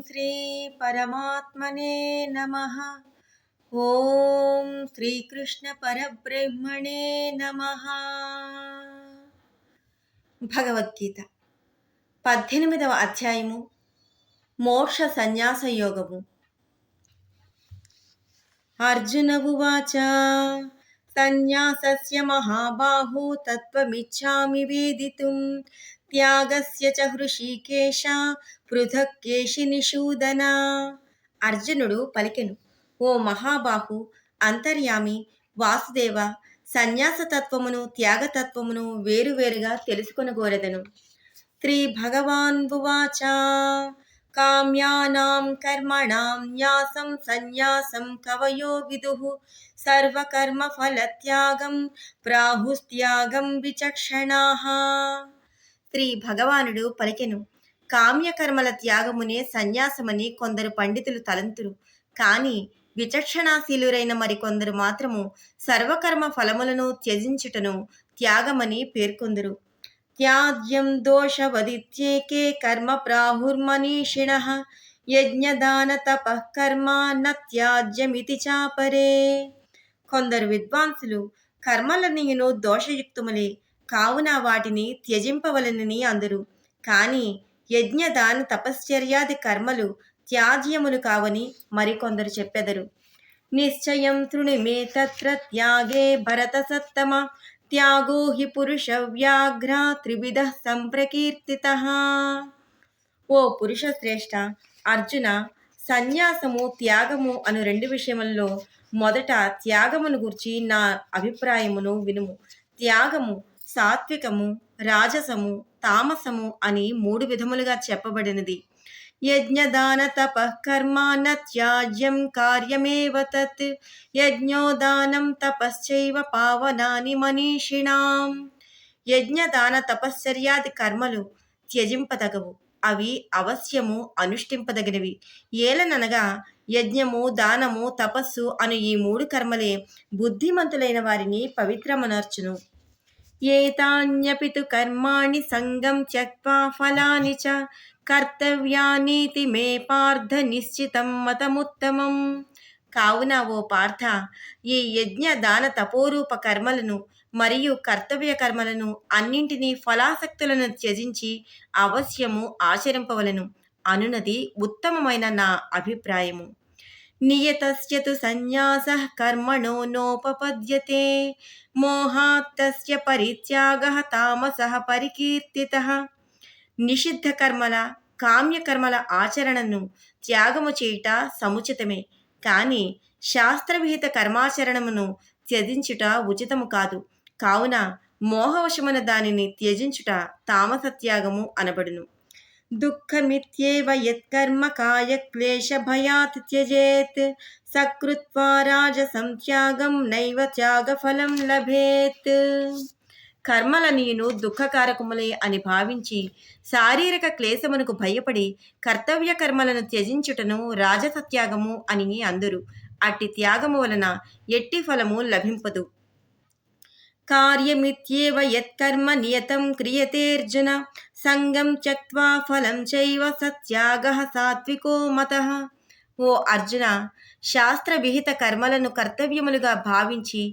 శ్రీ పరమాత్మనే నమః. ఓం శ్రీకృష్ణ పరబ్రహ్మణే నమః. భగవద్గీత 18వ అధ్యాయము మోక్ష సన్యాస యోగము. అర్జున ఉవాచ సన్యాసస్య మహాబాహో తత్వమిచ్ఛామి వేదితుం త్యాగస్య చ హృషీకేశ పృథక్ కేశినిషూదన. అర్జునుడు పలికెను, ఓ మహాబాహు, అంతర్యామి వాసుదేవ, సన్యాసతత్వమును త్యాగతత్వమును వేరువేరుగా తెలుసుకొనగోరెదను. శ్రీ భగవాన్ ఉవాచ కామ్యానాం కర్మణాం న్యాసం సన్యాసం కవయో విదుః సర్వకర్మ ఫలత్యాగం ప్రాహుస్త్యాగం విచక్షణాః. శ్రీ భగవానుడు పలికెను, కామ్యకర్మల త్యాగమునే సన్యాసమని కొందరు పండితులు తలంతురు. కానీ విచక్షణాశీలురైన మరికొందరు మాత్రము సర్వకర్మ ఫలములను త్యజించుటను త్యాగమని పేర్కొందురు. త్యాజ్యం దోషవదిత్యేకే కర్మ ప్రాహుర్మనీషిణః యజ్ఞదాన తపః కర్మ న త్యాజ్యమితి చాపరే. కొందరు విద్వాంసులు కర్మలన్నీయును దోషయుక్తములే, కావున వాటిని త్యజింపవలెనని అందురు. కానీ యజ్ఞదాన తపశ్చర్యాది కర్మలు త్యాజ్యములు కావని మరికొందరు చెప్పెదరు. నిశ్చయం తృణిమే తత్ర త్యాగే భరత సత్తమ త్యాగో హి పురుష వ్యాఘ్ర త్రివిధః సంప్రకీర్తితః. ఓ పురుష శ్రేష్ఠ, అర్జున, సన్యాసము త్యాగము అను రెండు విషయములలో మొదట త్యాగమును గూర్చి నా అభిప్రాయమును వినుము. త్యాగము సాత్వికము, రాజసము, తామసము అని 3 విధములుగా చెప్పబడినది. యజ్ఞదాన తపః కర్మ న త్యాజ్యం కార్యమేవ తత్ యజ్ఞోదానం తపశ్చైవ పావనాని మనీషిణాం. యజ్ఞదాన తపశ్చర్యాది కర్మలు త్యజింపదగవు, అవి అవశ్యము అనుష్ఠింపదగినవి. ఏలననగా యజ్ఞము, దానము, తపస్సు అను ఈ 3 కర్మలే బుద్ధిమంతులైన వారిని పవిత్రమనర్చును. ఏతాన్యపి తు కర్మాణి సంగం త్యక్త్వా ఫలాని చ కర్తవ్యానీతి మే పార్థ నిశ్చితం మతముత్తమం. కావున ఓ పార్థ, ఈ యజ్ఞ దాన తపోరూప కర్మలను మరియు కర్తవ్య కర్మలను అన్నింటినీ ఫలాసక్తులను త్యజించి అవశ్యము ఆచరింపవలెను అనునది ఉత్తమమైన నా అభిప్రాయము. నియతస్య తు సన్యాసః కర్మణో నోపపద్యతే మోహాత్తస్య పరిత్యాగః తామసః పరికీర్తితః. నిషిద్ధ కర్మల, కామ్యకర్మల ఆచరణను త్యాగము చేయుట సముచితమే, కానీ శాస్త్రవిహిత కర్మాచరణమును త్యజించుట ఉచితము కాదు. కావున మోహవశమున దానిని త్యజించుట తామసత్యాగము అనబడును. దుఃఖమిత్యేవ యత్కర్మ కాయక్లేశ భయాత్ త్యజేత్ సకృత్వా రాజసం త్యాగం నైవ త్యాగఫలం లభేత్. కర్మలనీయును దుఃఖకారకములే అని భావించి శారీరక క్లేశమునకు భయపడి కర్తవ్య కర్మలను త్యజించుటను రాజసత్యాగము అని అందురు. అట్టి త్యాగము వలన ఎట్టి ఫలము లభింపదు. కార్యమిత్యేవ యత్కర్మ నియతం క్రియతేర్జున సంగం త్యక్త్వా ఫలం చైవ సత్యాగః సాత్వికో మతః. ఓ అర్జున, శాస్త్ర విహిత కర్మలను కర్తవ్యములుగా భావించి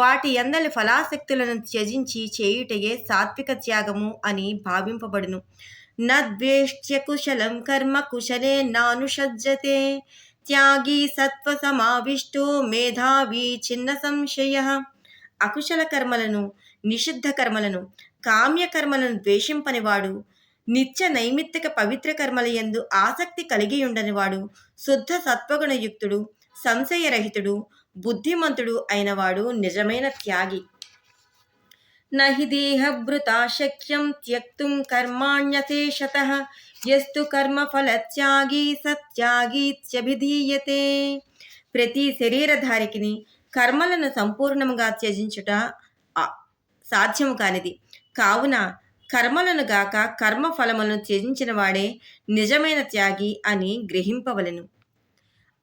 వాటి యందలి ఫలాసక్తులను త్యజించి చేయుటయే సాత్విక త్యాగము అని భావింపబడును. నద్వేష్ట్య కుశలం కర్మ కుశలే నానుషజ్జతే త్యాగీ సత్వ సమావిష్టో మేధావి చిన్న సంశయః. అకుశల కర్మలను, నిషిద్ధ కర్మలను, కామ్యకర్మలను ద్వేషింపనివాడు, నిత్య నైమిత్తిక పవిత్ర కర్మల యందు ఆసక్తి కలిగి ఉండనివాడు, శుద్ధ సత్వగుణయుక్తుడు, సంశయరహితుడు, బుద్ధిమంతుడు అయినవాడు నిజమైన త్యాగి. నహి దేహభృతా శక్యం త్యక్తుం కర్మాణ్యశేషతః యస్తు కర్మఫలత్యాగీ సత్యాగీత్యభిధీయతే. ప్రతి శరీరధారికిని కర్మలను సంపూర్ణముగా త్యజించుట సాధ్యము కానిది. కావున కర్మలను గాక కర్మ ఫలములను త్యజించిన వాడే నిజమైన త్యాగి అని గ్రహింపవలెను.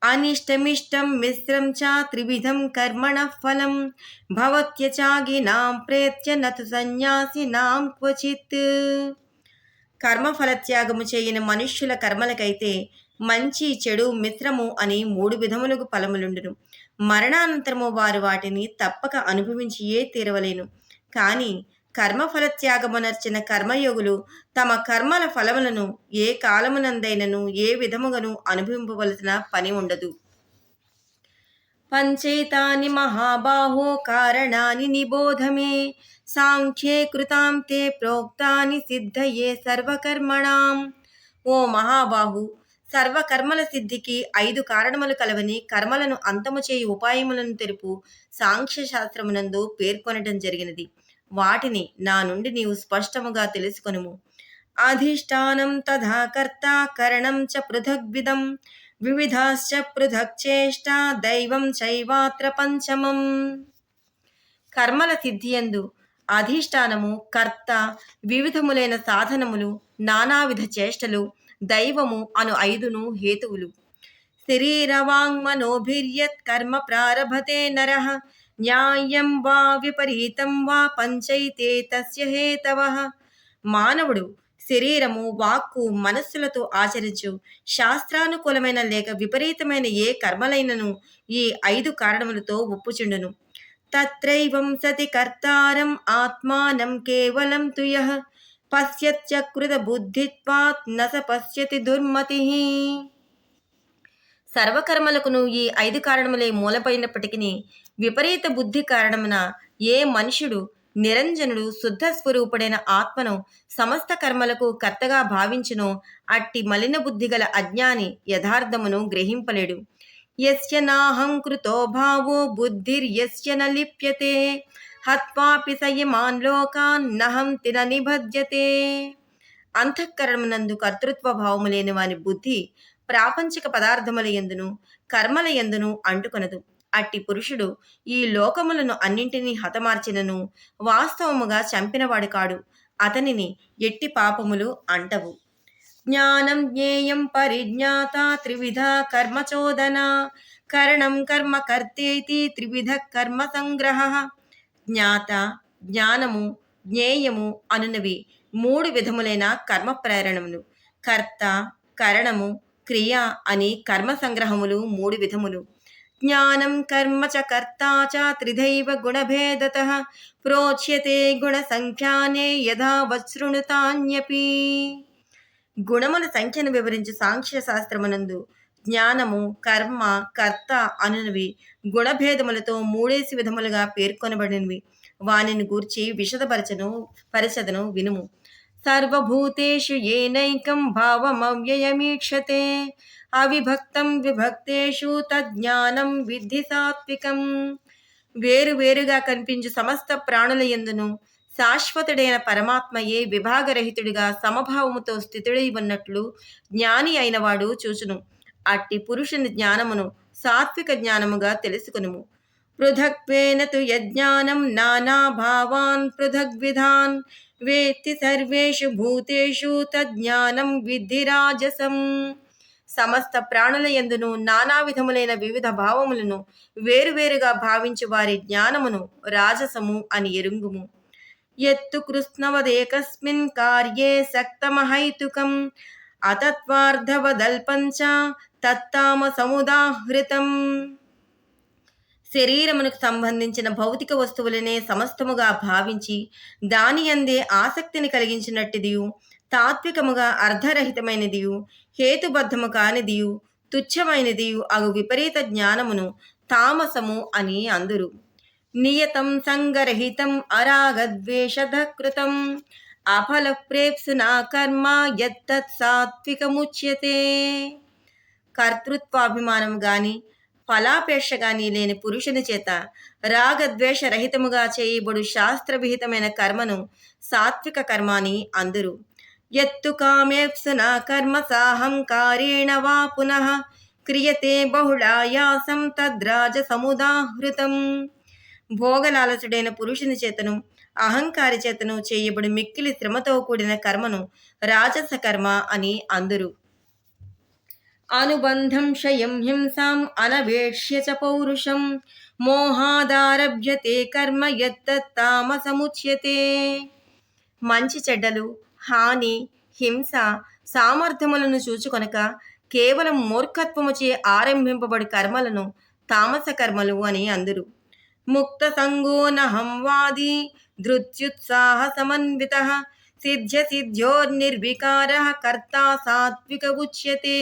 అనిష్టమిష్టం మిశ్రం చ త్రివిధం కర్మణః ఫలం భవత్యచాగినాం ప్రేత్య నతు సన్యాసినాం క్వచిత్. కర్మఫలత్యాగము చేయని మనుష్యుల కర్మలకైతే మంచి చెడు మిశ్రము అని 3 విధములుగు ఫలములుండును. మరణానంతరము వారు వాటిని తప్పక అనుభవించియే తీరవలేను. కాని కర్మఫల త్యాగమునర్చిన కర్మయోగులు తమ కర్మల ఫలములను ఏ కాలమునందైనను ఏ విధముగను అనుభవింపవలసిన పని ఉండదు. పంచైతాని మహాబాహో కారణాని నిబోధమే సాంఖ్యే కృతాం తే ప్రోక్తాని సిద్ధయే సర్వకర్మణాం. ఓ మహాబాహు, సర్వకర్మల సిద్ధికి 5 కారణములు కలవని కర్మలను అంతము చేయు ఉపాయములను తెలుపు సాంఖ్య శాస్త్రమునందు పేర్కొనటం జరిగినది. వాటిని నా నుండి నీవు స్పష్టముగా తెలుసుకొనుము. అధిష్టానం తథా కర్త కరణం చ పృథగ్విధం వివిధాశ్చ పృథక్ చేష్టా దైవం చైవాత్ర పంచమం. కర్మల సిద్ధియందు అధిష్టానము, కర్త, వివిధములైన సాధనములు, నానావిధ చేష్టలు, దైవము అను 5 హేతువులు. శరీరవాంగ్మనోభిర్యత్ కర్మ ప్రారభతే నరః న్యాయం వా విపరీతం వా పంచైతే తస్య హేతవః. మానవుడు శరీరము, వాక్కు, మనస్సులతో ఆచరించు శాస్త్రానుకూలమైన లేక విపరీతమైన ఏ కర్మలైనను ఈ 5 కారణములతో ఒప్పుచుండును. తత్రైవం సతి కర్తారం ఆత్మానం కేవలం తు యః పశ్యత్యకృత బుద్ధిత్వాత్ న స పశ్యతి దుర్మతిః. సర్వకర్మలకును ఈ 5 కారణములే మూలపైనప్పటికీ విపరీత బుద్ధి కారణమున ఏ మనుష్యుడు నిరంజనుడు శుద్ధ స్వరూపుడైన ఆత్మను సమస్త కర్మలకు కర్తగా భావించునో అట్టి మలిన బుద్ధి గల అజ్ఞాని యథార్థమును గ్రహింపలేడు. యస్య నాహం కృతో భావో బుద్ధిర్యస్య న లిప్యతే హత్వాపి స ఇమాన్ లోకాన్ నహం తిన నిబధ్యతే. అంతఃకరణమునందు కర్తృత్వ భావము లేని వాని బుద్ధి ప్రాపంచిక పదార్థముల యందును కర్మల యందును అంటుకొనదు. అట్టి పురుషుడు ఈ లోకములను అన్నింటినీ హతమార్చినను వాస్తవముగా చంపినవాడు కాడు. అతనిని ఎట్టి పాపములు అంటవు. జ్ఞానం జ్ఞేయం పరిజ్ఞాత త్రివిధ కర్మచోదన కరణం కర్మ కర్తేతి త్రివిధ కర్మ సంగ్రహ. జ్ఞాత, జ్ఞానము, జ్ఞేయము అనునవి 3 విధములైన కర్మ ప్రేరణములు. కర్త, కరణము, క్రియ అని కర్మ సంగ్రహములు 3 విధములు. జ్ఞానం కర్మ చ కర్తా చ త్రిధైవ గుణభేదతః ప్రోచ్యతే గుణ సంఖ్యానే యథా వశృణుతాన్యపి. గుణముల సంఖ్యను వివరించు సాంఖ్య శాస్త్రమునందు జ్ఞానము, కర్మ, కర్త అనునవి గుణభేదములతో 3 విధములుగా పేర్కొనబడినవి. వానిని గూర్చి పరిచదను వినుము. సర్వభూతేషు ఏనైకం భావమవ్యయమీక్షతే అవిభక్తం విభక్తేషు తజ్ఞానం విద్ధి సాత్వికం. వేరువేరుగా కనిపించు సమస్త ప్రాణుల యందును శాశ్వతుడైన పరమాత్మయే విభాగరహితుడిగా సమభావముతో స్థితుడై ఉన్నట్లు జ్ఞాని అయినవాడు చూచును. అట్టి పురుషుని జ్ఞానమును సాత్విక జ్ఞానముగా తెలుసుకునుము. పృథక్త్వేన తు యజ్ఞానం నానాభావాన్ పృథగ్విధాన్ వేత్తి సర్వేషు భూతేషు తజ్ఞానం విద్ధి రాజసం. సమస్త ప్రాణుల యందును నానా విధములైన వివిధ భావములను వేరువేరుగా భావించు వారి జ్ఞానమును రాజసము అని ఎరుంగుము. యత్తు కృష్ణవదేకస్మిన్ కార్యే సక్తమహైతుకం అతత్వార్థవదల్పంచ తత్తామసముదాహృతం. శరీరమునకు సంబంధించిన భౌతిక వస్తువులనే సమస్తముగా భావించి దాని యందే ఆసక్తిని కలిగించినట్టిదియు తాత్వికముగా అర్ధరహితమైనదియు హేతుబద్ధము కానిదియు తుచ్చమైనదియు అగు విపరీత జ్ఞానమును తామసము అని అందురు. నియతం సంగరహితం అరాగద్వేషధకృతం అఫల ప్రేప్సునా కర్మ యత్తత్ సాత్వికముచ్యతే. కర్తృత్వాభిమానం గాని ఫలాపేక్ష గాని లేని పురుషుని చేత రాగద్వేష రహితముగా చేయబడు శాస్త్రవిహితమైన కర్మను సాత్విక కర్మ అని అందురు. యత్తు కామేప్సునా కర్మ సాహంకారేణ వా పునః క్రియతే బహుళాయాసం తద్రాజసముదాహృతం. భోగలాలసుడైన పురుషుని చేతను అహంకారి చేతను చేయబడి మిక్కిలి శ్రమతో కూడిన కర్మను రాజస కర్మ అని అందురు. అనుబంధం క్షయం హింసాం అనవేక్ష్య చ పౌరుషం మోహాదారభ్యతే కర్మ యత్తత్ తామసముచ్యతే. మంచి చెడ్డలు, హాని, హింస, సామర్థ్యములను చూచుకొనక కేవలం మూర్ఖత్వముచే ఆరంభింపబడి కర్మలను తామస కర్మలు అని అందురు. ముక్త సంగో నహం వాది ధృత్యుత్సాహ సమన్విత సిద్ధ్య సిద్ధ్యోర్నిర్వికార కర్త సాత్విక ఉచ్యతే.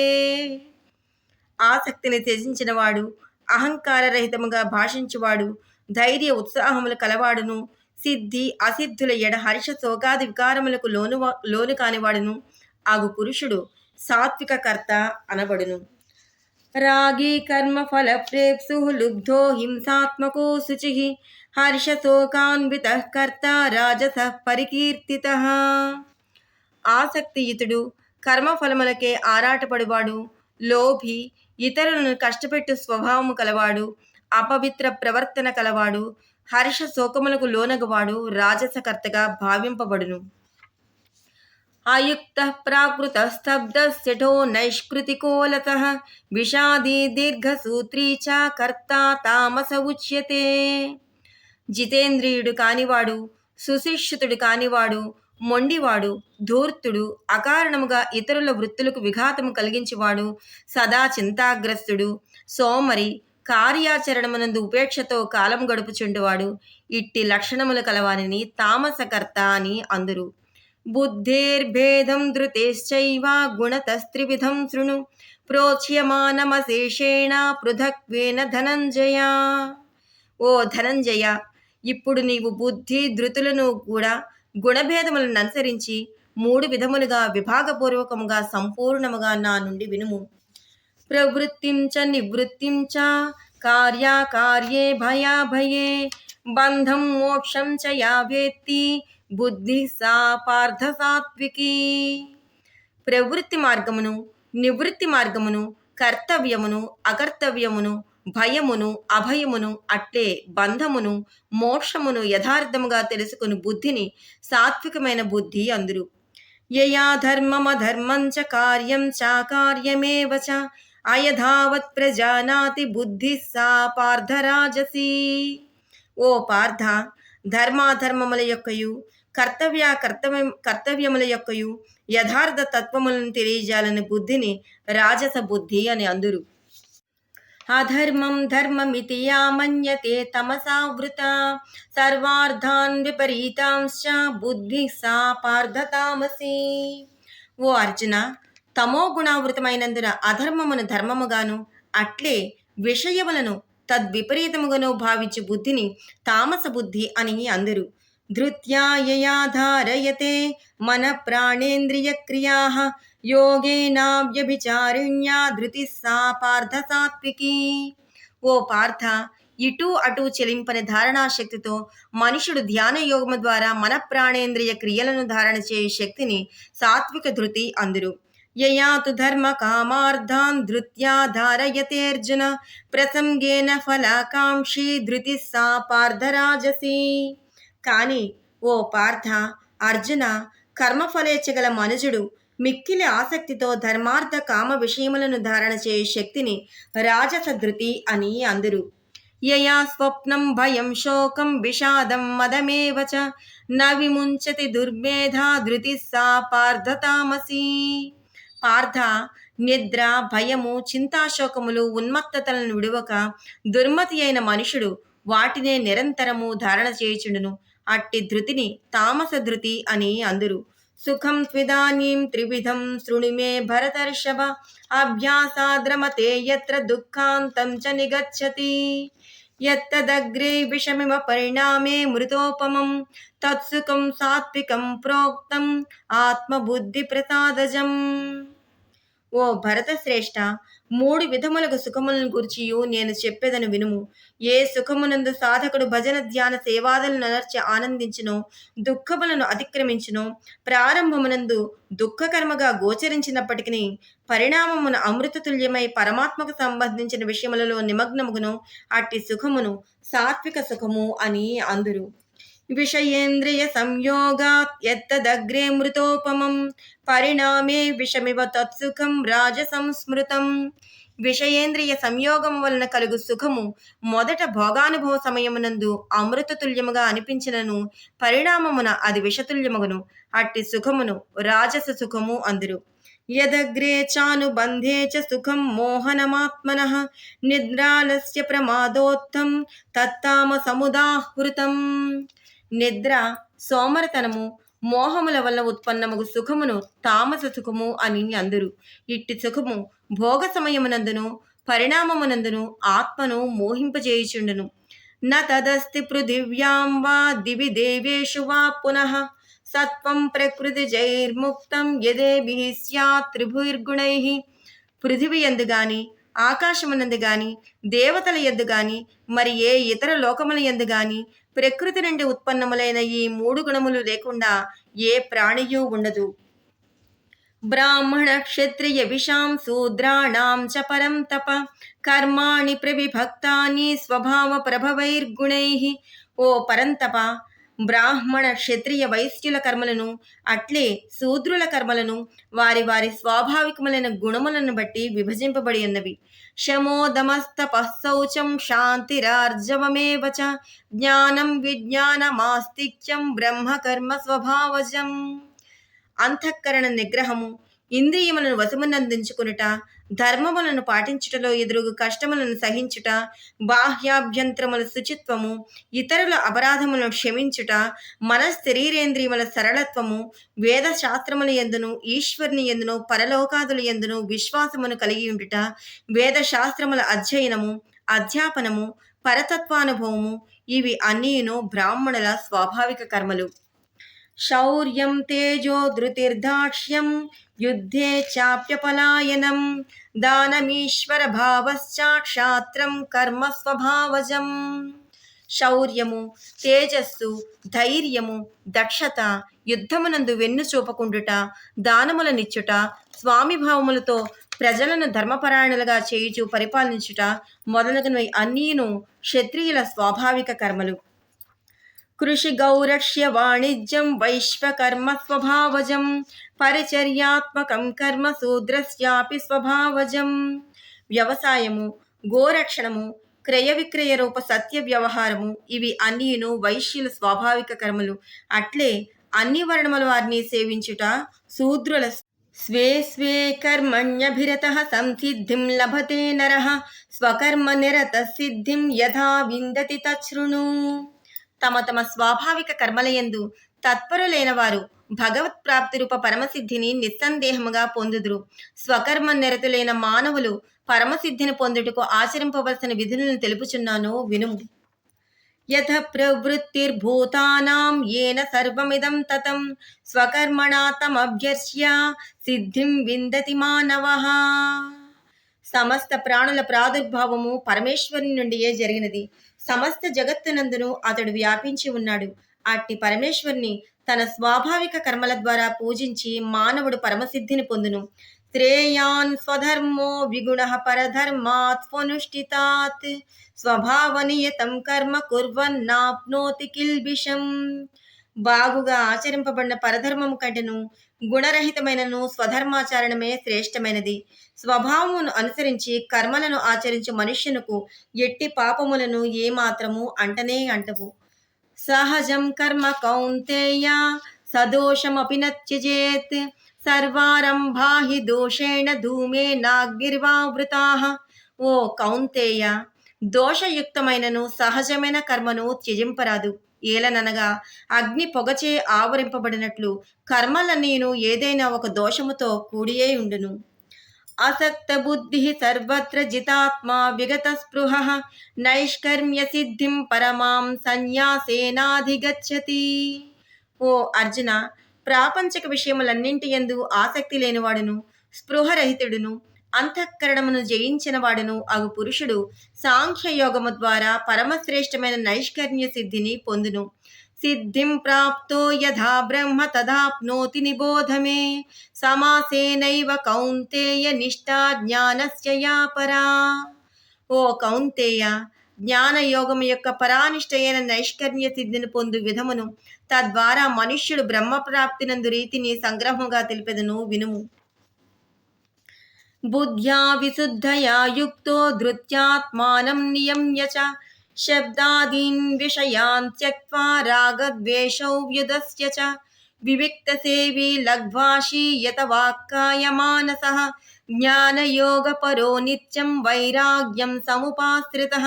ఆసక్తిని త్యజించినవాడు, అహంకారరహితముగా భాషించువాడు, ధైర్య ఉత్సాహములు కలవాడును, సిద్ధి అసిద్ధుల ఎడ హర్ష శోకాది వికారములకు లోను కానివాడును ఆగు పురుషుడు సాత్విక కర్త అనబడును. రాగీ కర్మ ఫల ప్రేప్సు లుబ్ధో హింసాత్మకో శుచి హర్ష శోకాన్విత కర్త రాజస పరికీర్తిత. ఆసక్తియుతుడు, కర్మఫలములకే ఆరాటపడువాడు, లోభి, ఇతరులను కష్టపెట్టు స్వభావము కలవాడు, అపవిత్ర ప్రవర్తన కలవాడు, హర్ష శోకములకు లోనగవాడు రాజసకర్తగా భావింపబడును. అయుక్త ప్రాకృత స్తబ్ద శఠో నైష్కృతికోలత విషాదీ దీర్ఘసూత్రీ చ కర్త తామస ఉచ్యతే. జితేంద్రియుడు కానివాడు, సుశిక్షితుడు కానివాడు, మొండివాడు, ధూర్తుడు, అకారణముగా ఇతరుల వృత్తులకు విఘాతము కలిగించేవాడు, సదా చింతాగ్రస్తుడు, సోమరి, కార్యాచరణమునందు ఉపేక్షతో కాలము గడుపుచుండువాడు, ఇట్టి లక్షణములు కలవానిని తామసకర్త అని అందురు. బుద్ధేర్భేదం ధృతేశ్చైవ గుణతస్త్రివిధం శృణు ప్రోచ్యమానమశేషేణ పృథక్వేన ధనంజయ. ఓ ధనంజయ, ఇప్పుడు నీవు బుద్ధి ధృతులను కూడా గుణభేదములను అనుసరించి 3 విధములుగా విభాగపూర్వకముగా సంపూర్ణముగా నా నుండి వినుము. ప్రవృత్తిం చ నివృత్తిం చ కార్యాకార్యే భయాభయే బంధం మోక్షం చ యా వేత్తి బుద్ధి సా పార్థ సాత్వికీ. ప్రవృత్తి మార్గమును, నివృత్తి మార్గమును, కర్తవ్యమును, అకర్తవ్యమును, భయమును, అభయమును, అట్లే బంధమును, మోక్షమును యథార్థముగా తెలుసుకుని బుద్ధిని సాత్వికమైన బుద్ధి అందురు. యయా ధర్మమధర్మం చ కార్యం చాకార్యమేవ చ అయధావత్ ప్రజానాతి బుద్ధి సా పార్థరాజసీ. ఓ పార్థ, ధర్మాధర్మముల యొక్కయు కర్తవ్యముల యొక్కయు యథార్థ తత్వములను తెలియజాలని బుద్ధిని రాజస బుద్ధి అని అందురు. అధర్మం ధర్మమితి యా మన్యతే తమసావృత సర్వార్థాన్ విపరీతాంశ్చ బుద్ధి సా పార్థ తామసీ. ఓ అర్జున, తమో గుణావృతమైనందున అధర్మమును ధర్మముగాను, అట్లే విషయములను తద్విపరీతముగాను భావించు బుద్ధిని తామస బుద్ధి అని అందురు. ధృత్యా యయా ధారయతే మన ప్రాణేంద్రియ క్రియా యోగేనావ్యభిచారిణ్యా ధృతి సా పార్థ సాత్వికీ. ఓ పార్థ, ఇటు అటు చెలింపని ధారణాశక్తితో మనుషుడు ధ్యాన యోగము ద్వారా మన ప్రాణేంద్రియ క్రియలను ధారణ చేయు శక్తిని సాత్విక ధృతి అందురు. యయా తు ధర్మ కామార్థాన్ ధృత్యా ధారయతే అర్జున ప్రసంగేన ఫలాకాంక్షి ధృతి సా పార్థరాజసీ. కానీ ఓ పార్థ, అర్జున, కర్మఫలేచ్ఛగల మనుజుడు మిక్కిలి ఆసక్తితో ధర్మార్థ కామ విషయములను ధారణ చేయు శక్తిని రాజస ధృతి అని అందురు. యయా స్వప్నం భయం శోకం విషాదం మదమేవ చ న విముంచతి దుర్మేధా ధృతి సా పార్థ తామసీ. పార్థ, నిద్ర, భయము, చింతాశోకములు, ఉన్మత్తతలను విడువక దుర్మతి అయిన మనుషుడు వాటినే నిరంతరము ధారణ చేయుచుండును. అట్టి ధృతిని తామస ధృతి అని అందురు. సుఖం త్విదానీం త్రివిధం శృణుమే భరతర్షభ అభ్యాసాద్రమతే యత్ర దుఃఖాంతం చ నిగచ్చతి యత్తదగ్రే విషమివ పరిణామే మృతోపమం తత్సుఖం సాత్వికం ప్రోక్తం ఆత్మబుద్ధి ప్రసాదజం. ఓ భరత శ్రేష్ఠ, 3 విధములకు సుఖములను గూర్చియు నేను చెప్పేదను వినుము. ఏ సుఖమునందు సాధకుడు భజన ధ్యాన సేవాదులను ననర్చి ఆనందించునో, దుఃఖములను అతిక్రమించునో, ప్రారంభమునందు దుఃఖకర్మగా గోచరించినప్పటికీ పరిణామమున అమృతతుల్యమై పరమాత్మకు సంబంధించిన విషయములలో నిమగ్నముగును, అట్టి సుఖమును సాత్విక సుఖము అని అందురు. విషయేంద్రియ సంయోగాత్ యత్తదగ్రే మృతోపమం పరిణామే విషమివ తత్సుఖం రాజసంస్మృతం. విషయేంద్రియ సంయోగం వలన కలుగు సుఖము మొదట భోగానుభవ సమయమునందు అమృతతుల్యముగా అనిపించినను పరిణామమున అది విషతుల్యమగును. అట్టి సుఖమును రాజస సుఖము అందురు. యదగ్రే చానుబంధే చ సుఖం మోహనమాత్మనః నిద్రాలస్య ప్రమాదోత్తం తత్తామసముదాహృతం. నిద్ర, సోమరతనము, మోహముల వల్ల ఉత్పన్నమగు సుఖమును తామస సుఖము అని అందురు. ఇట్టి సుఖము భోగ సమయమునందును పరిణామమునందును ఆత్మను మోహింపజేయుచుండును. న తదస్తి పృథివ్యాం వా దివి దేవేషు వా పునః సత్వం ప్రకృతిజైర్ముక్తం యదేభిః స్యాత్ త్రిభుర్గుణైః. పృథివి యందు గాని ఆకాశమునందు గాని దేవతల యందు గాని మరి ఏ ఇతర లోకముల యందు గాని ప్రకృతి నుండి ఉత్పన్నములైన ఈ మూడు గుణములు లేకుండా ఏ ప్రాణియూ ఉండదు. బ్రాహ్మణ క్షత్రియ విషాం శూద్రాణాం చ పరం తప కర్మాణి ప్రవిభక్తాని స్వభావ ప్రభవైర్గుణైః. ఓ పరంతప, బ్రాహ్మణ క్షత్రియ వైశ్యుల కర్మలను అట్లే శూద్రుల కర్మలను వారి వారి స్వాభావికములైన గుణములను బట్టి విభజింపబడి ఉన్నవి. శమోదమస్తపః శౌచం శాంతిరార్జవమేవ చ జ్ఞానం విజ్ఞానమాస్తిక్యం బ్రహ్మకర్మ స్వభావజం. అంతఃకరణ నిగ్రహము, ఇంద్రియములను వశమునందించుకునుట, ధర్మములను పాటించుటలో ఎదురుగు కష్టములను సహించుట, బాహ్యాభ్యంతరముల శుచిత్వము, ఇతరుల అపరాధములను క్షమించుట, మనశరీరేంద్రియముల సరళత్వము, వేద శాస్త్రముల యందును ఈశ్వరుని యందును పరలోకాదుల యందును విశ్వాసమును కలిగి ఉండుట, వేద శాస్త్రముల అధ్యయనము, అధ్యాపనము, పరతత్వానుభవము, ఇవి అన్నీను బ్రాహ్మణుల స్వాభావిక కర్మలు. శౌర్యం తేజో ధృతిర్దాక్ష్యం యుద్ధే చాప్యపలాయనం దానమీశ్వర భావశ్చాక్షాత్రం కర్మ స్వభావజం. శౌర్యము, తేజస్సు, ధైర్యము, దక్షత, యుద్ధమునందు వెన్ను చూపకుండుట, దానములనిచ్చుట, స్వామిభావములతో ప్రజలను ధర్మపరాయణులుగా చేయుచు పరిపాలించుట మొదలగునవి అన్నీను క్షత్రియుల స్వాభావిక కర్మలు. కృషి గౌరక్ష్య వాణిజ్యం వైశ్వకర్మ స్వభావజం పరిచర్యాత్మకం కర్మ శూద్రస్యాపి స్వభావజం. వ్యవసాయము, గోరక్షణము, క్రయ విక్రయ రూప సత్య వ్యవహారము, ఇవి అన్నీను వైశ్యుల స్వాభావిక కర్మలు. అట్లే అన్ని వర్ణముల వారిని సేవించుట శూద్రుల. స్వే స్వే కర్మణ్యభిరతః సంసిద్ధిం లభతే నరః స్వకర్మ నిరత సిద్ధిం యథా విందతి తచ్ఛృణు. తమ తమ స్వాభావిక కర్మలయందు తత్పరులైన వారు భగవత్ ప్రాప్తి రూప పరమసిద్ధిని నిస్సందేహముగా పొందుదురు. స్వకర్మ నిరతులైన మానవులు పరమసిద్ధిని పొందుటకు ఆచరింపవలసిన విధులను తెలుపుచున్నాను వినుము. యథ ప్రవృత్తిర్భూతానాం యేన సర్వమిదం తతం స్వకర్మణా తమభ్యర్చ్య సిద్ధిం విందతి మానవః. సమస్త ప్రాణుల ప్రాదుర్భావము పరమేశ్వరుని నుండియే జరిగినది. సమస్త జగత్తునందును అతడు వ్యాపించి ఉన్నాడు. అట్టి పరమేశ్వరుని తన స్వాభావిక కర్మల ద్వారా పూజించి మానవుడు పరమసిద్ధిని పొందును. శ్రేయాన్ స్వధర్మో విగుణః పరధర్మాత్ స్వనుష్ఠితాత్ స్వభావనియతం కర్మ కుర్వన్నాప్నోతి కిల్బిషం. బాగుగా ఆచరింపబడిన పరధర్మము కంటేను గుణరహితమైనను స్వధర్మాచరణమే శ్రేష్టమైనది. స్వభావమును అనుసరించి కర్మలను ఆచరించు మనుష్యునకు ఎట్టి పాపములను ఏమాత్రము అంటనే అంటవు. సహజం కర్మ కౌంతేయ సదోషమపి నత్యజేత్ సర్వారంభా హి దోషేణ ధూమేనాగ్నిర్వావృతాః. ఓ కౌంతేయ, దోషయుక్తమైనను సహజమైన కర్మను త్యజింపరాదు. ఏలననగా అగ్ని పొగచే ఆవరింపబడినట్లు కర్మలన్నీను ఏదైనా ఒక దోషముతో కూడియే ఉండును. అసక్త బుద్ధి సర్వత్ర జితాత్మా విగత స్పృహః నైష్కర్మ్య సిద్ధిం పరమాం సన్యాసేనాధిగచ్చతి. ఓ అర్జున, ప్రాపంచిక విషయములన్నింటి యందు ఆసక్తి లేనివాడును స్పృహరహితుడును అంతఃకరణమును జయించిన వాడును అగు పురుషుడు సాంఖ్యయోగము ద్వారా పరమశ్రేష్టమైన నైష్కర్మ్య సిద్ధిని పొందును. సిద్ధిం ప్రాప్తో యథా బ్రహ్మ తదాప్నోతి నిబోధమే సమాసేనైవ కౌంతేయ నిష్ఠా జ్ఞానస్య యా పరా. ఓ కౌంతేయ, జ్ఞానయోగము యొక్క పరానిష్ట అయిన నైష్కర్మ్య సిద్ధిని పొందు విధమును తద్వారా మనుష్యుడు బ్రహ్మప్రాప్తినందు రీతిని సంగ్రహముగా తెలిపెదను వినుము. బుద్ధ్యా విశుద్ధయా యుక్తో ధృత్యాత్మానం నియమ్య చ శబ్దాదీన్ విషయాన్ త్యక్త్వా రాగద్వేషౌ వ్యుదస్య చ వివిక్తసేవి లగ్వాషీ యత వాక్కాయ మానసః జ్ఞానయోగపరో నిత్యం వైరాగ్యం సముపాశ్రితః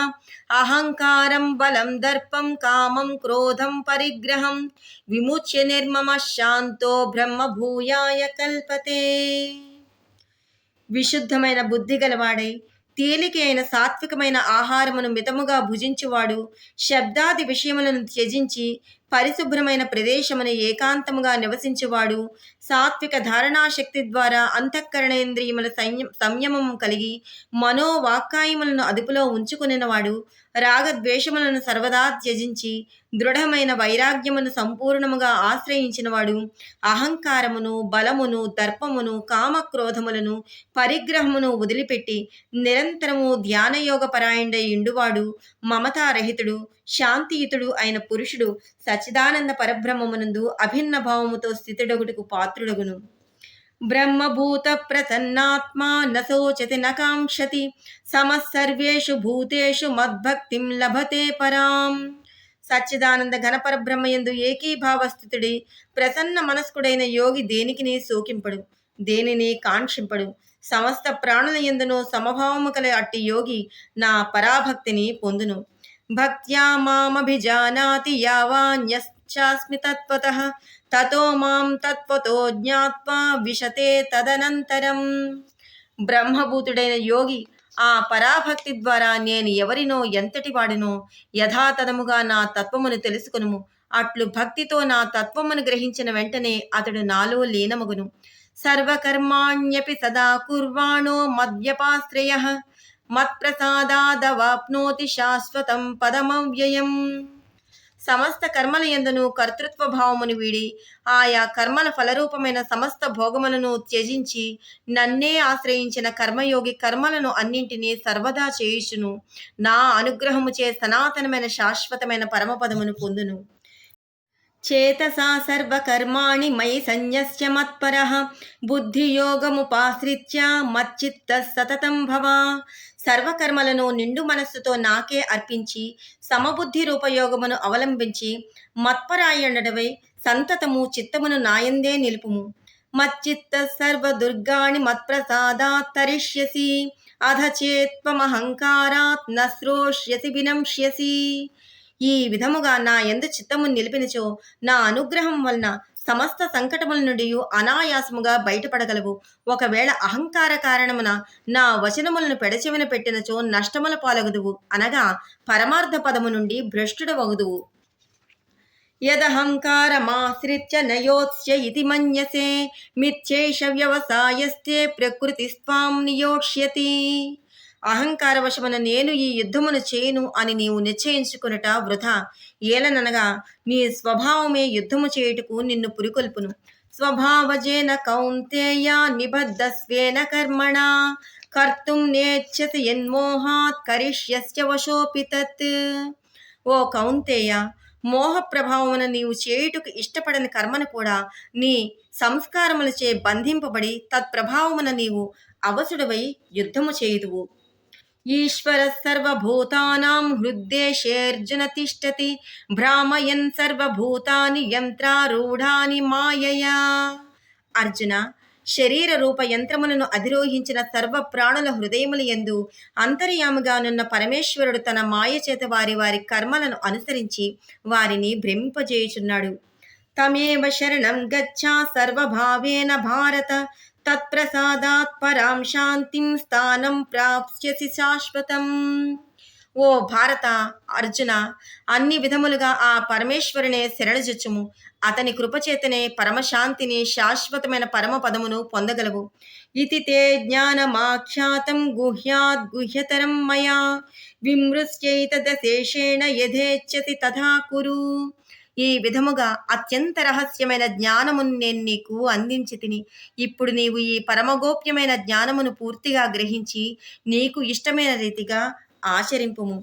అహంకారం బలం దర్పం కామం క్రోధం పరిగ్రహం విముచ్య నిర్మమః శాంతో బ్రహ్మభూయాయ కల్పతే. విశుద్ధమైన బుద్ధి గలవాడై తేలికైన సాత్వికమైన ఆహారమును మితముగా భుజించువాడు, శబ్దాది విషయములను త్యజించి పరిశుభ్రమైన ప్రదేశమును ఏకాంతముగా నివసించువాడు, సాత్విక ధారణాశక్తి ద్వారా అంతఃకరణేంద్రియముల సంయమము కలిగి మనోవాక్కాయములను అదుపులో ఉంచుకునినవాడు, రాగద్వేషములను సర్వదా త్యజించి దృఢమైన వైరాగ్యమును సంపూర్ణముగా ఆశ్రయించినవాడు, అహంకారమును బలమును దర్పమును కామక్రోధములను పరిగ్రహమును వదిలిపెట్టి నిరంతరము ధ్యానయోగ పరాయణుడై ఇండువాడు, మమతారహితుడు శాంతియుతుడు అయిన పురుషుడు సచ్చిదానంద పరబ్రహ్మమునందు అభిన్న భావముతో స్థితుడగుటకు పాత్రుడగును. బ్రహ్మభూత ప్రసన్నాత్మా నశోచతి నకాంక్షతి సమస్సర్వేషు భూతేషు మద్భక్తిం లభతే పరాం. సచ్చిదానంద ఘనపరబ్రహ్మయందు ఏకీభావస్థితుడి ప్రసన్న మనస్కుడైన యోగి దేనికిని శోకింపడు, దేనిని కాంక్షింపడు. సమస్త ప్రాణుల యందును సమభావము కల అట్టి యోగి నా పరాభక్తిని పొందును. భక్త్యా మామభిజానాతి యావాన్యశ్చాస్మి తత్వతః తతో మాం తత్వతో జ్ఞాత్వా విశతే తదనంతరం. బ్రహ్మభూతుడైన యోగి ఆ పరాభక్తి ద్వారా నేను ఎవరినో ఎంతటి వాడినో యథాతథముగా నా తత్వమును తెలుసుకొనుము. అట్లు భక్తితో నా తత్వమును గ్రహించిన వెంటనే అతడు నాలో లీనమగును. సర్వకర్మాణ్యపి సదా కుర్వాణో మద్వ్యపాశ్రయః మత్ప్రసాదాదవాప్నోతి శాశ్వతం పదమవ్యయం. సమస్త కర్మల యందును కర్తృత్వ భావమును వీడి ఆయా కర్మల ఫలరూపమైన సమస్త భోగములను త్యజించి నన్నే ఆశ్రయించిన కర్మయోగి కర్మలను అన్నింటినీ సర్వదా చేయుచును. నా అనుగ్రహముచే సనాతనమైన శాశ్వతమైన పరమపదమును పొందును. చేతసా సర్వకర్మాణి మయి సన్యస్య మత్పరః బుద్ధియోగముపాశ్రిత్య మచ్చిత్తః సతతం భవ. సర్వకర్మలను నిండు మనస్సుతో నాకే అర్పించి సమబుద్ధి రూపయోగమును అవలంబించి మత్పరాయణుడవై సంతతము చిత్తమును నాయందే నిలుపుము. మచ్చిత్తః సర్వదుర్గాణి మత్ప్రసాదాత్ తరిష్యసి అధ చేత్వమహంకారాత్ న శ్రోష్యసి వినంష్యసి. ఈ విధముగా నా యందు చిత్తము నిలిపినచో నా అనుగ్రహం వలన సమస్త సంకటముల నుండి అనాయాసముగా బయటపడగలవు. ఒకవేళ అహంకార కారణమున నా వచనములను పెడచెవిన పెట్టినచో నష్టముల పాలగుదువు, అనగా పరమార్థ పదము నుండి భ్రష్టుడవగుదువు. యదహంకారమాశ్రిత్య నయోత్స్య ఇతి మన్యసే మిథ్యేష వ్యవసాయస్తే ప్రకృతిస్త్వాం నియోక్ష్యతి. అహంకారవశమున నేను ఈ యుద్ధమును చేయను అని నీవు నిశ్చయించుకునుట వృథా. ఏలననగా నీ స్వభావమే యుద్ధము చేయుటకు నిన్ను పురికొల్పును. స్వభావజేన కౌంతేయ నిబద్ధస్వేన కర్మణా కర్తుం నేచ్ఛసి యన్మోహాత్ కరిష్యస్య వశోపి తత్. ఓ కౌంతేయ, మోహ ప్రభావమున నీవు చేయుటకు ఇష్టపడని కర్మను కూడా నీ సంస్కారములచే బంధింపబడి తత్ప్రభావమున నీవు అవసుడవై యుద్ధము చేయుదువు. ఈశ్వర సర్వభూతానాం హృద్దేశేర్జున తిష్టతి భ్రామయన్ సర్వభూతాని యంత్రారూఢాని మాయయా. అర్జున, శరీర రూప యంత్రములను అధిరోహించిన సర్వ ప్రాణుల హృదయముల యందు అంతర్యాముగానున్న పరమేశ్వరుడు తన మాయ చేత వారి వారి కర్మలను అనుసరించి వారిని భ్రమింపజేయుచున్నాడు. తమేవ శరణం గచ్చా సర్వభావేన భారత తత్ప్రసాదాత్ పరాం శాంతిం స్థానం ప్రాప్స్యసి శాశ్వతం. ఓ భారత, అర్జున, అన్ని విధములుగా ఆ పరమేశ్వరునే శరణుజొచ్చుము. అతని కృపచేతనే పరమశాంతిని శాశ్వతమైన పరమ పదమును పొందగలవు. ఇతి తే జ్ఞానమాఖ్యాతం గుహ్యాద్ గుహ్యతరం మయా విమృశ్యైతదశేషేణ యథేచ్ఛసి తథా కురు. ఈ విధముగా అత్యంత రహస్యమైన జ్ఞానమును నేను నీకు అందించి తిని, ఇప్పుడు నీవు ఈ పరమగోప్యమైన జ్ఞానమును పూర్తిగా గ్రహించి నీకు ఇష్టమైన రీతిగా ఆచరింపుము.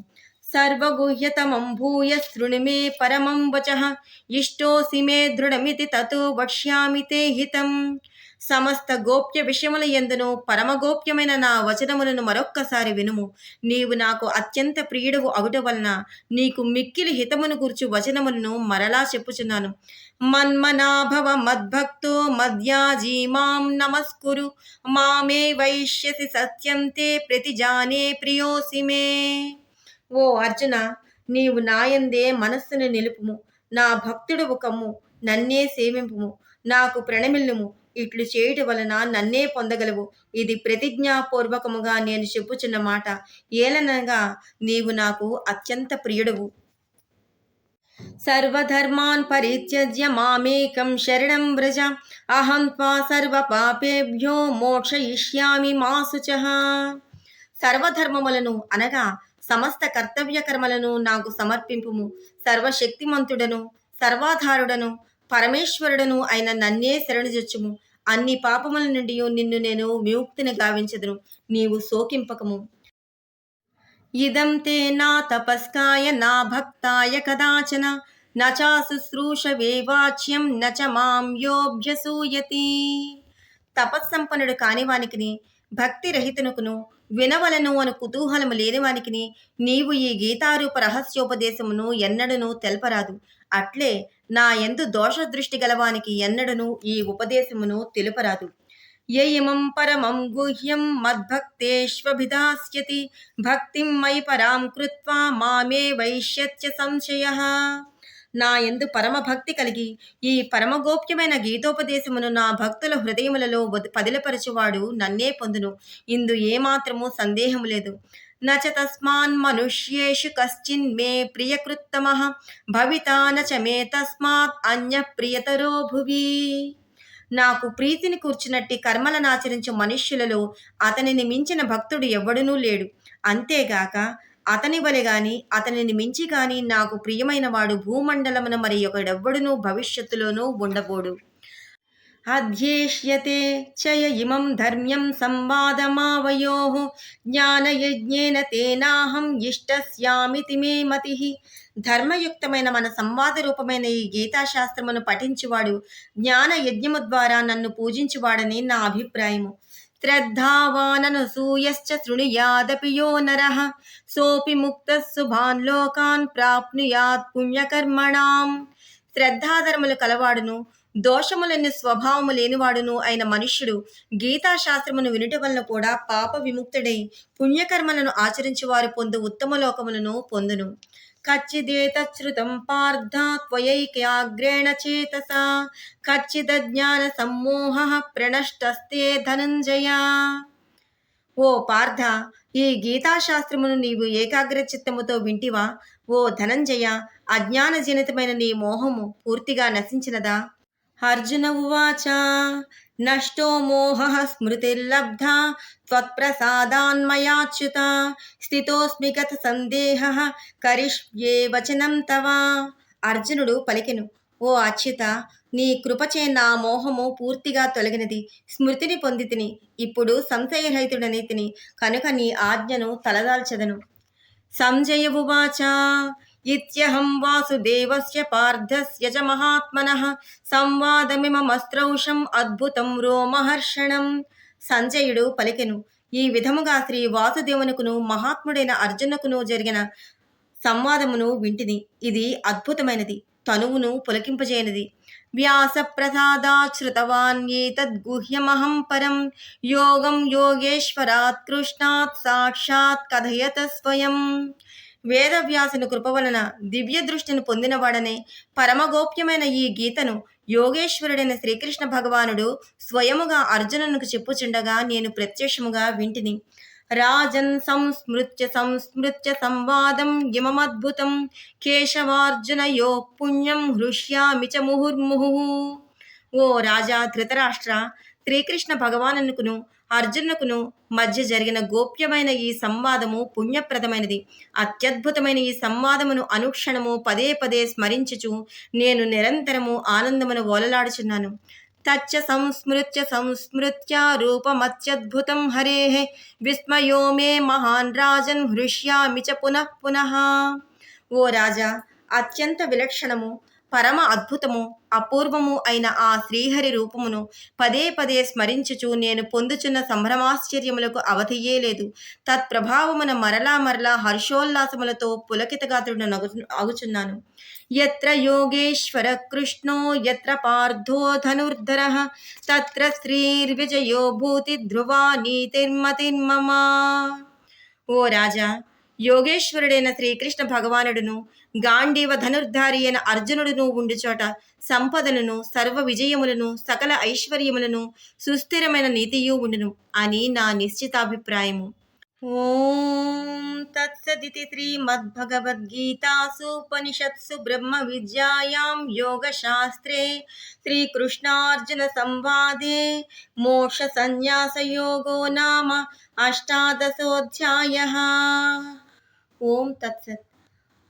సర్వగుహ్యతమం భూయ శృణు మే పరమం వచః ఇష్టోసి మే దృఢమితి తతో వక్ష్యామి తే హితం. సమస్త గోప్య విషయముల యందును పరమగోప్యమైన నా వచనములను మరొక్కసారి వినుము. నీవు నాకు అత్యంత ప్రియుడవు అగుట వలన నీకు మిక్కిలి హితమును గూర్చు వచనములను మరలా చెప్పుచున్నాను. మన్మనాభవ మద్భక్తో మద్యాజీ మాం నమస్కురు మామే వైష్యసి సత్యం తే ప్రతిజానే ప్రియోసి మే. ఓ అర్జున, నీవు నాయందే మనస్సును నిలుపుము, నా భక్తుడవు కమ్ము, నన్నే సేవింపుము, నాకు ప్రణమిల్లుము. ఇట్లు చేయుట వలన నన్నే పొందగలవు. ఇది ప్రతిజ్ఞాపూర్వకముగా నేను చెప్పుచున్న మాట. ఏలనగా నీవు నాకు అత్యంత ప్రియుడవు. సర్వధర్మాన్ పరిత్యజ్య మామేకం శరణం వ్రజ అహం త్వా సర్వ పాపేభ్యో మోక్షయిష్యామి మా శుచః. సర్వధర్మములను అనగా సమస్త కర్తవ్య కర్మలను నాకు సమర్పింపుము. సర్వశక్తిమంతుడను సర్వాధారుడను పరమేశ్వరుడను అయిన నన్నే శరణుజొచ్చుము. అన్ని పాపముల నుండి నిన్ను నేను విముక్తిని గావించదును. నీవు శోకింపకము. ఇదం తే నా తపస్కాయ నా భక్తాయ కదాచన నచా శుశ్రూషవే వాచ్యం నచ మాం యోభ్యసూయతి. తపస్సంపన్నుడు కానివానికిని భక్తి రహితునుకును వినవలను అను కుతూహలము లేనివానికిని నీవు ఈ గీతారూప రహస్యోపదేశమును ఎన్నడను తెల్పరాదు. అట్లే నా యందు దోషదృష్టి గలవానికి ఎన్నడను ఈ ఉపదేశమును తెలుపరాదు. యయిమం పరమం గుహ్యం మద్భక్తేష్వభిధాస్యతి భక్తిం మయి పరాం కృత్వా మామే వైష్యత్య సంశయః. నా యందు పరమభక్తి కలిగి ఈ పరమగోప్యమైన గీతోపదేశమును నా భక్తుల హృదయములలో పదిలపరచువాడు నన్నే పొందును. ఇందు ఏమాత్రము సందేహము లేదు. నచ తస్మాన్ మనుష్యేషు కశ్చిన్ మే ప్రియకృత్తమః భవితా నచ మే తస్మాత్ అన్యః ప్రియతరో భువి. నాకు ప్రీతిని కూర్చున్నట్టి కర్మలను ఆచరించు మనుష్యులలో అతనిని మించిన భక్తుడు ఎవ్వడునూ లేడు. అంతేగాక అతని వలె గాని అతనిని మించి గాని నాకు ప్రియమైన వాడు భూమండలమున మరి ఒకడెవ్వడునూ భవిష్యత్తులోనూ ఉండబోడు. అధ్యేష్యతే చయ ఇమం ధర్మ్యం సంవాదమావయోః జ్ఞానయజ్ఞేన తేనాహం ఇష్టస్యామితి మే మతిః. ధర్మయుక్తమైన మన సంవాద రూపమైన ఈ గీతాశాస్త్రమును పఠించువాడు జ్ఞాన యజ్ఞము ద్వారా నన్ను పూజించువాడని నా అభిప్రాయము. శ్రద్ధావాననసూయశ్చ శృణుయాదపి యో నరః సోపి ముక్తః శుభాన్ లోకాన్ ప్రాప్నుయాత్ పుణ్యకర్మణాం. శ్రద్ధాధర్ములు కలవాడును దోషములన్నీ స్వభావము లేనివాడును అయిన మనుష్యుడు గీతాశాస్త్రమును వినుట వలన కూడా పాప విముక్తుడై పుణ్యకర్మలను ఆచరించువారు పొందు ఉత్తమ లోకములను పొందును. కచ్చిదేతశ్రుతం పార్థ త్వయైకాగ్రేణ చేతసా కచ్చిదజ్ఞాన సమ్మోహః ప్రణష్టస్తే ధనంజయ. ఓ పార్థ, ఈ గీతాశాస్త్రమును నీవు ఏకాగ్ర చిత్తముతో వింటివా? ఓ ధనంజయ, అజ్ఞానజనితమైన నీ మోహము పూర్తిగా నశించినదా? అర్జున ఉవాచ నష్టో మోహః స్మృతిర్లబ్ధా త్వత్ప్రసాదాన్మయాచ్యుత స్థితోస్మి గత సందేహః కరిష్యే వచనం తవ. అర్జునుడు పలికెను, ఓ అచ్యుత, నీ కృపచే నా మోహము పూర్తిగా తొలగినది. స్మృతిని పొందితిని. ఇప్పుడు సంశయరహితుడనైతిని కనుక నీ ఆజ్ఞను తలదాల్చెదను. సంజయ ఉవాచ ఇత్యహం వాసుదేవస్య పార్థస్య చ మహాత్మనః సంవాదమిమమస్త్రౌషం అద్భుతం రోమహర్షణం. సంజయుడు పలికెను, ఈ విధముగా శ్రీ వాసుదేవునకును మహాత్ముడైన అర్జునకును జరిగిన సంవాదమును వింటిని. ఇది అద్భుతమైనది, తనువును పులకింపజేయనిది. వ్యాస ప్రసాదాత్ శ్రుతవాన్యేతద్గుహ్యమహం పరం యోగం యోగేశ్వరాత్ కృష్ణాత్ సాక్షాత్ కథయత స్వయం. వేదవ్యాసుని కృప వలన దివ్య దృష్టిని పొందినవాడనే పరమగోప్యమైన ఈ గీతను యోగేశ్వరుడైన శ్రీకృష్ణ భగవానుడు స్వయముగా అర్జునునికి చెప్పుచుండగా నేను ప్రత్యక్షముగా వింటిని. రాజన్ సంస్మృత్య సంస్మృత్య సంవాదం ఇమమద్భుతం కేశవార్జునయో పుణ్యం హృష్యామి చ ముహుర్ముహుః. ఓ రాజా ధృతరాష్ట్ర, శ్రీకృష్ణ భగవానుకును అర్జునుకును మధ్య జరిగిన గోప్యమైన ఈ సంవాదము పుణ్యప్రదమైనది. అత్యద్భుతమైన ఈ సంవాదమును అనుక్షణము పదే పదే స్మరించుచు నేను నిరంతరము ఆనందమును ఓలలాడుచున్నాను. తచ్చ సంస్మృత్య సంస్మృత్య రూపమత్యద్భుతం హరేః విస్మయో మే మహాన్ రాజన్ హృష్యామి చ పునః పునః. ఓ రాజా, అత్యంత విలక్షణము పరమ అద్భుతము అపూర్వము అయిన ఆ శ్రీహరి రూపమును పదే పదే స్మరించుచు నేను పొందుచున్న సంభ్రమాశ్చర్యములకు అవధియే లేదు. తత్ప్రభావమున మరలా మరలా హర్షోల్లాసములతో పులకితగాత్రుడు అగుచున్నాను. యత్ర యోగేశ్వర కృష్ణో యత్ర పార్థో ధనుర్ధరః తత్ర శ్రీర్విజయో భూతి ధ్రువా నీతిర్మతిర్మమ. ఓ రాజా, యోగేశ్వరుడైన శ్రీకృష్ణ భగవానుడును గాంధీవ ధనుర్ధారి అయిన అర్జునుడును ఉండుచోట సంపదలను సర్వ విజయములను సకల ఐశ్వర్యములను సుస్థిరమైన నీతియు ఉండును అని నా నిశ్చితాభిప్రాయము. ఓం తత్సదితి శ్రీమద్భగవద్గీతాసూపనిషత్సు బ్రహ్మ విద్యాయాం యోగశాస్త్రే శ్రీకృష్ణార్జున సంవాదే మోక్ష సన్యాస యోగో నామ అష్టాదశోऽధ్యాయః. ఓం తత్సత్.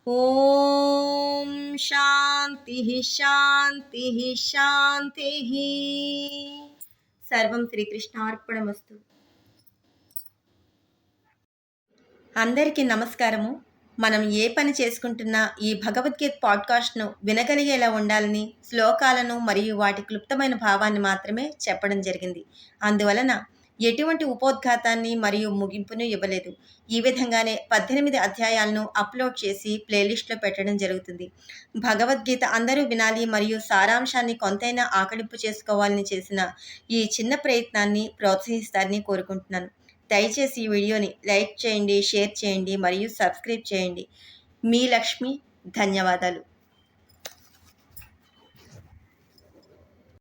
ఓం శాంతి శాంతి శాంతి. సర్వం శ్రీకృష్ణార్పణమస్తు. అందరికీ నమస్కారము. మనం ఏ పని చేసుకుంటున్నా ఈ భగవద్గీత పాడ్కాస్ట్ను వినగలిగేలా ఉండాలని శ్లోకాలను మరియు వాటి క్లుప్తమైన భావాన్ని మాత్రమే చెప్పడం జరిగింది. అందువలన ఎటువంటి ఉపోద్ఘాతాన్ని మరియు ముగింపును ఇవ్వలేదు. ఈ విధంగానే 18 అధ్యాయాలను అప్లోడ్ చేసి ప్లేలిస్ట్లో పెట్టడం జరుగుతుంది. భగవద్గీత అందరూ వినాలి మరియు సారాంశాన్ని కొంతైనా ఆకలింపు చేసుకోవాలని చేసిన ఈ చిన్న ప్రయత్నాన్ని ప్రోత్సహిస్తారని కోరుకుంటున్నాను. దయచేసి ఈ వీడియోని లైక్ చేయండి, షేర్ చేయండి మరియు సబ్స్క్రైబ్ చేయండి. మీ లక్ష్మి. ధన్యవాదాలు.